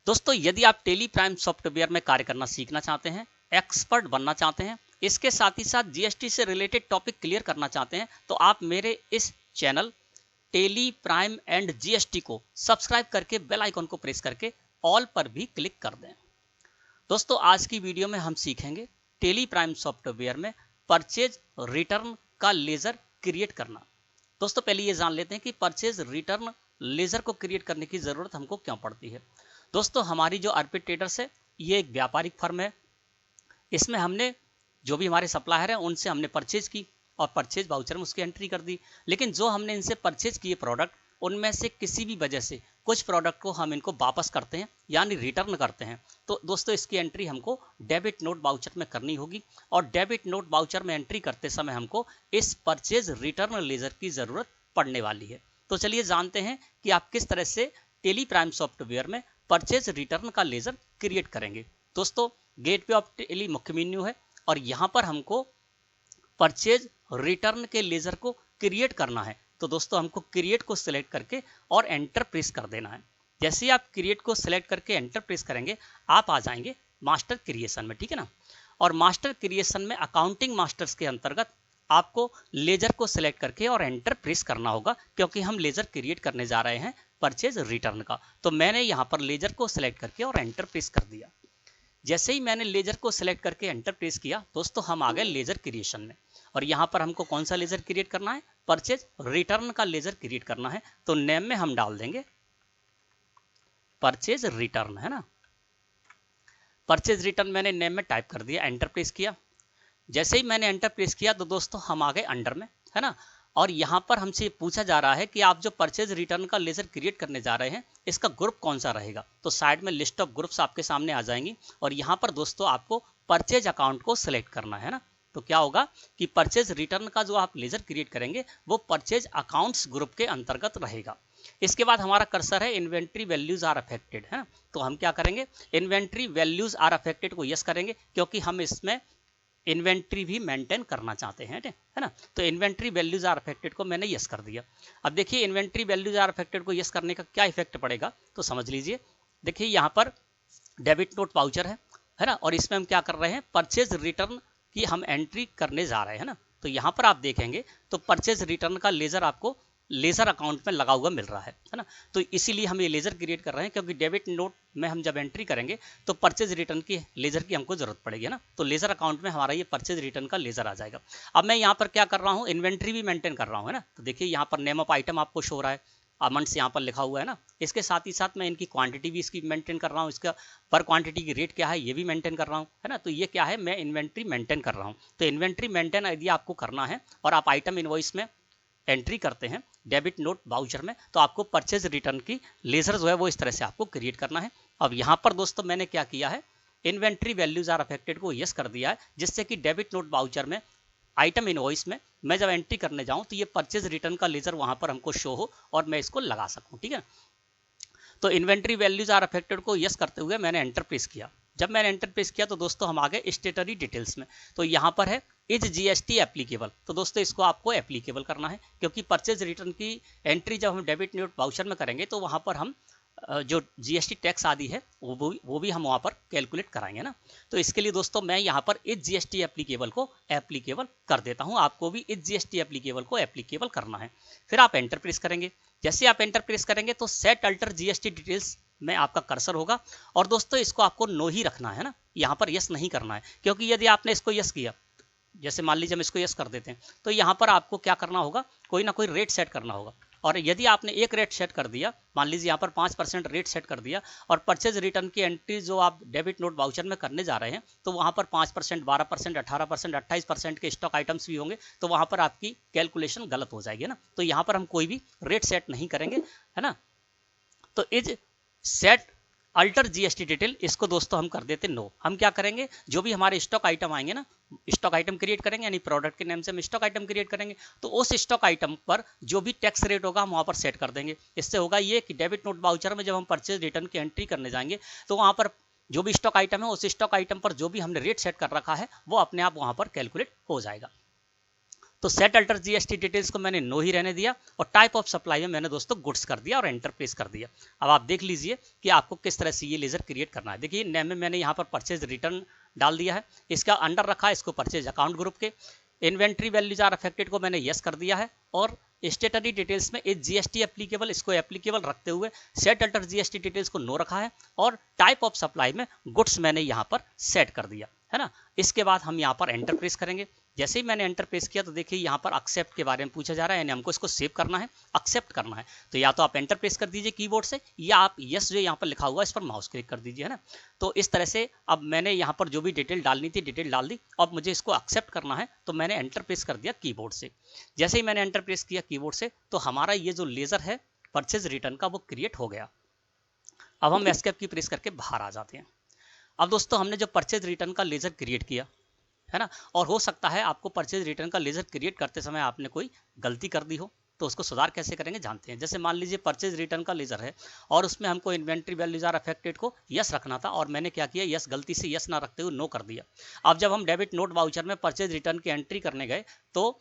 दोस्तों यदि आप टेली प्राइम सॉफ्टवेयर में कार्य करना सीखना चाहते हैं, एक्सपर्ट बनना चाहते हैं, इसके साथ ही साथ जीएसटी से रिलेटेड टॉपिक क्लियर करना चाहते हैं, तो आप मेरे इस channel Tally Prime and GST को सब्सक्राइब करके बेल आइकन को प्रेस करके ऑल पर भी क्लिक कर दें। दोस्तों आज की वीडियो में हम सीखेंगे टेली प्राइम सॉफ्टवेयर में परचेज रिटर्न का लेजर क्रिएट करना। दोस्तों पहले ये जान लेते हैं कि परचेज रिटर्न लेजर को क्रिएट करने की ज़रूरत हमको क्यों पड़ती है। दोस्तों हमारी जो अर्पित ट्रेडर्स है ये एक व्यापारिक फर्म है। इसमें हमने जो भी हमारे सप्लायर हैं उनसे हमने परचेज की और परचेज वाउचर में उसकी एंट्री कर दी, लेकिन जो हमने इनसे परचेज किए प्रोडक्ट उनमें से किसी भी वजह से कुछ प्रोडक्ट को हम इनको वापस करते हैं यानी रिटर्न करते हैं, तो दोस्तों इसकी एंट्री हमको डेबिट नोट वाउचर में करनी होगी और डेबिट नोट वाउचर में एंट्री करते समय हमको इस परचेज रिटर्न लेजर की ज़रूरत पड़ने वाली है। तो चलिए जानते हैं कि आप किस तरह से टेली प्राइम सॉफ्टवेयर में परचेज रिटर्न का लेजर क्रिएट करेंगे। दोस्तों गेटवे ऑफ टेली मुख्य मेन्यू है और यहाँ पर हमको परचेज रिटर्न के लेजर को क्रिएट करना है। तो दोस्तों हमको क्रिएट को सिलेक्ट करके और एंटर प्रेस कर देना है। जैसे ही आप क्रिएट को सिलेक्ट करके एंटर प्रेस करेंगे आप आ जाएंगे मास्टर क्रिएशन में, ठीक है ना। और मास्टर क्रिएशन में अकाउंटिंग मास्टर्स के अंतर्गत आपको लेजर को सिलेक्ट करके और एंटर प्रेस करना होगा, क्योंकि हम लेजर क्रिएट करने जा रहे हैं परचेज रिटर्न का। तो मैंने यहाँ पर लेजर को सिलेक्ट करके और एंटर प्रेस कर दिया। जैसे ही मैंने लेजर को सिलेक्ट करके एंटर प्रेस किया दोस्तों हम आ गए लेजर क्रिएशन में और यहाँ पर हमको कौन सा लेजर क्रिएट करना है, परचेज रिटर्न का लेजर क्रिएट करना है। तो नेम में हम डाल देंगे परचेज रिटर्न, है ना। परचेज रिटर्न मैंने नेम में टाइप कर दिया, एंटर प्रेस किया। जैसे ही मैंने एंटर प्रेस किया तो दोस्तों हम आ गए अंडर में, है ना। और यहाँ पर हमसे पूछा जा रहा है कि आप जो परचेज रिटर्न का लेजर क्रिएट करने जा रहे हैं इसका ग्रुप कौन सा रहेगा। तो साइड में लिस्ट ऑफ ग्रुप्स आपके सामने आ जाएंगी और यहाँ पर दोस्तों आपको परचेज अकाउंट को सिलेक्ट करना है ना। तो क्या होगा कि परचेज रिटर्न का जो आप लेजर क्रिएट करेंगे वो परचेज अकाउंट्स ग्रुप के अंतर्गत रहेगा। इसके बाद हमारा कर्सर है इन्वेंट्री वैल्यूज आर अफेक्टेड, है ना। तो हम क्या करेंगे, इन्वेंट्री वैल्यूज आर अफेक्टेड को यस करेंगे क्योंकि हम इसमें इन्वेंट्री भी मेंटेन करना चाहते हैं, है ना। तो इन्वेंट्री वैल्यूज आर अफेक्टेड को मैंने यस कर दिया। अब देखिए इन्वेंट्री वैल्यूज आर अफेक्टेड को यस करने का क्या इफेक्ट पड़ेगा तो समझ लीजिए। देखिए यहाँ पर डेबिट नोट वाउचर है ना, और इसमें हम क्या कर रहे हैं, परचेज रिटर्न की हम एंट्री करने जा रहे हैं ना। तो यहाँ पर आप देखेंगे तो परचेज रिटर्न का लेजर आपको लेजर अकाउंट में लगा हुआ मिल रहा है ना। तो इसीलिए हम ये लेजर क्रिएट कर रहे हैं क्योंकि डेबिट नोट में हम जब एंट्री करेंगे तो परचेज रिटर्न की लेजर की हमको जरूरत पड़ेगी ना। तो लेजर अकाउंट में हमारा ये परचेज रिटर्न का लेजर आ जाएगा। अब मैं यहाँ पर क्या कर रहा हूँ, इन्वेंट्री भी मेंटेन कर रहा हूँ, है ना। तो देखिए यहाँ पर नेम ऑफ आइटम आपको शो हो रहा है, अमाउंट्स यहाँ पर लिखा हुआ है ना। इसके साथ ही साथ मैं इनकी क्वांटिटी भी इसकी मेंटेन कर रहा हूँ, इसका पर क्वांटिटी की रेट क्या है ये भी मेंटेन कर रहा हूँ, है ना। तो ये क्या है, मैं इन्वेंट्री मेंटेन कर रहा हूँ। तो इन्वेंट्री मेंटेन यदि आपको करना है और आप आइटम इनवॉइस में एंट्री करते हैं डेबिट नोट वाउचर में तो आपको परचेज रिटर्न की लेजर जो है वो इस तरह से आपको क्रिएट करना है। अब यहाँ पर दोस्तों मैंने क्या किया है, इन्वेंट्री वैल्यूज आर अफेक्टेड को यस कर दिया है, जिससे कि डेबिट नोट वाउचर में आइटम इनवॉइस में मैं जब एंट्री करने जाऊं तो ये परचेज रिटर्न का लेजर वहां पर हमको शो हो और मैं इसको लगा सकूं, ठीक है। तो इन्वेंट्री वैल्यूज आर अफेक्टेड को यस करते हुए मैंने एंटर प्रेस किया। जब मैंने एंटर प्रेस किया तो दोस्तों हम आ गए स्टेटरी डिटेल्स में। तो यहाँ पर है इज जीएसटी एप्लीकेबल। तो दोस्तों इसको आपको एप्लीकेबल करना है क्योंकि परचेज रिटर्न की एंट्री जब हम डेबिट नोट वाउचर में करेंगे तो वहाँ पर हम जो जीएसटी टैक्स आदि है वो भी हम वहाँ पर कैलकुलेट कराएंगे ना। तो इसके लिए दोस्तों मैं यहाँ पर इज जीएसटी एप्लीकेबल को एप्लीकेबल कर देता हूँ। आपको भी इज जीएसटी एप्लीकेबल को एप्लीकेबल करना है। फिर आप एंटर प्रेस करेंगे। जैसे आप एंटर प्रेस करेंगे तो सेट अल्टर जीएसटी डिटेल्स में आपका कर्सर होगा और दोस्तों इसको आपको नो ही रखना है ना, यहाँ पर यस नहीं करना है। क्योंकि यदि आपने इसको यस किया, जैसे मान लीजिए हम इसको यस कर देते हैं, तो यहाँ पर आपको क्या करना होगा, कोई ना कोई रेट सेट करना होगा। और यदि आपने एक रेट सेट कर दिया, मान लीजिए यहाँ पर 5% रेट सेट कर दिया और परचेज रिटर्न की एंट्री जो आप डेबिट नोट वाउचर में करने जा रहे हैं तो वहाँ पर 5%, 12%, 18%, 28% के स्टॉक आइटम्स भी होंगे, तो वहाँ पर आपकी कैलकुलेशन गलत हो जाएगी ना। तो यहाँ पर हम कोई भी रेट सेट नहीं करेंगे, है ना। तो is set alter GST detail इसको दोस्तों हम कर देते नो। हम क्या करेंगे, जो भी हमारे स्टॉक आइटम आएंगे ना, स्टॉक आइटम क्रिएट करेंगे यानी प्रोडक्ट के नेम से हम स्टॉक आइटम क्रिएट करेंगे, तो उस स्टॉक आइटम पर जो भी टैक्स रेट होगा हम वहाँ पर सेट कर देंगे। इससे होगा ये कि डेबिट नोट वाउचर में जब हम परचेज रिटर्न की एंट्री करने जाएंगे तो वहाँ पर जो भी स्टॉक आइटम है उस स्टॉक आइटम पर जो भी हमने रेट सेट कर रखा है वो अपने आप वहाँ पर कैलकुलेट हो जाएगा। तो सेट अल्टर जीएसटी डिटेल्स को मैंने नो ही रहने दिया और टाइप ऑफ सप्लाई में मैंने दोस्तों गुड्स कर दिया और एंटर प्लेस कर दिया। अब आप देख लीजिए कि आपको किस तरह से ये लेजर क्रिएट करना है। देखिए नेम में मैंने यहाँ पर परचेज रिटर्न डाल दिया है, इसका अंडर रखा है इसको परचेज अकाउंट ग्रुप के। इन्वेंट्री वैल्यूज आर अफेक्टेड को मैंने यस कर दिया है और स्टेटरी डिटेल्स में इस जीएसटी एप्लीकेबल इसको एप्लीकेबल रखते हुए सेट अल्टर जीएसटी डिटेल्स को नो रखा है और टाइप ऑफ सप्लाई में गुड्स मैंने यहाँ पर सेट कर दिया है ना। इसके बाद हम यहाँ पर एंटर प्रेस करेंगे। जैसे ही मैंने एंटर प्रेस किया तो देखिए यहाँ पर एक्सेप्ट के बारे में पूछा जा रहा है, यानी हमको इसको सेव करना है, एक्सेप्ट करना है। तो या तो आप एंटर प्रेस कर दीजिए कीबोर्ड से या आप यस जो यहाँ पर लिखा हुआ है इस पर माउस क्लिक कर दीजिए, है ना। तो इस तरह से अब मैंने यहाँ पर जो भी डिटेल डालनी थी डिटेल डाल दी। अब मुझे इसको एक्सेप्ट करना है तो मैंने एंटर प्रेस कर दिया कीबोर्ड से। जैसे ही मैंने एंटर प्रेस किया कीबोर्ड से तो हमारा ये जो लेजर है परचेज रिटर्न का वो क्रिएट हो गया। अब हम एस्केप की प्रेस करके बाहर आ जाते हैं। अब दोस्तों हमने जो परचेज रिटर्न का लेजर क्रिएट किया है ना, और हो सकता है आपको परचेज रिटर्न का लेजर क्रिएट करते समय आपने कोई गलती कर दी हो, तो उसको सुधार कैसे करेंगे जानते हैं। जैसे मान लीजिए परचेज रिटर्न का लेजर है और उसमें हमको इन्वेंट्री वैल्यूज आर अफेक्टेड को यस रखना था और मैंने क्या किया, यस गलती से यस ना रखते हुए नो कर दिया। अब जब हम डेबिट नोट वाउचर में परचेज रिटर्न की एंट्री करने गए तो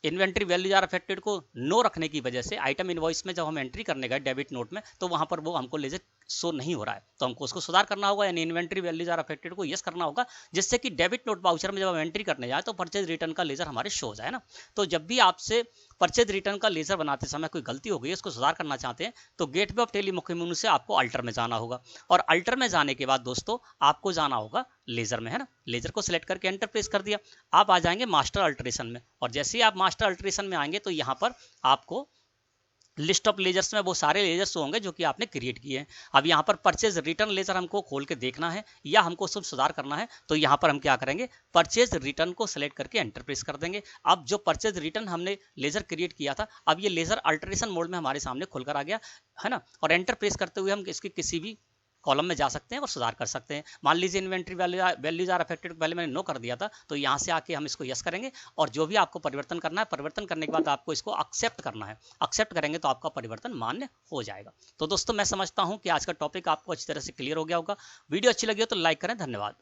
इन्वेंट्री वैल्यूज आर अफेक्टेड को नो रखने की वजह से आइटम इनवॉइस में जब हम एंट्री करने गए डेबिट नोट में तो वहां पर वो हमको लेजर शो नहीं हो रहा है, तो हमको उसको सुधार करना होगा, यानी इन्वेंट्री वैल्यूज आर अफेक्टेड को यस करना होगा, जिससे कि डेबिट नोट वाउचर में जब हम एंट्री करने जाए तो परचेज रिटर्न का लेजर हमारे शो हो जाए ना। तो जब भी आपसे परचेज रिटर्न का लेजर बनाते समय कोई गलती हो गई, उसको सुधार करना चाहते हैं तो गेटवे ऑफ टेली मुख्य मेनू से आपको अल्टर में जाना होगा और अल्टर में जाने के बाद दोस्तों आपको जाना होगा लेजर में, है ना। लेजर को सिलेक्ट करके एंटर प्रेस कर दिया, आप आ जाएंगे मास्टर अल्टरेशन में और जैसे ही आप मास्टर अल्टरेशन में आएंगे तो यहाँ पर आपको लिस्ट ऑफ लेजर्स में वो सारे लेजर्स होंगे जो कि आपने क्रिएट किए हैं। अब यहाँ पर परचेज रिटर्न लेजर हमको खोल के देखना है या हमको सब सुधार करना है, तो यहाँ पर हम क्या करेंगे, परचेज रिटर्न को सिलेक्ट करके एंटर प्रेस कर देंगे। अब जो परचेज रिटर्न हमने लेजर क्रिएट किया था अब ये लेजर अल्टरेशन मोड में हमारे सामने खुलकर आ गया है ना, और एंटर प्रेस करते हुए हम इसकी किसी भी कॉलम में जा सकते हैं और सुधार कर सकते हैं। मान लीजिए इन्वेंट्री वैल्यूज आर अफेक्टेड पहले मैंने नो कर दिया था, तो यहाँ से आके हम इसको यस करेंगे और जो भी आपको परिवर्तन करना है परिवर्तन करने के बाद आपको इसको एक्सेप्ट करना है। एक्सेप्ट करेंगे तो आपका परिवर्तन मान्य हो जाएगा। तो दोस्तों मैं समझता हूँ कि आज का टॉपिक आपको अच्छी तरह से क्लियर हो गया होगा। वीडियो अच्छी लगी हो तो लाइक करें। धन्यवाद।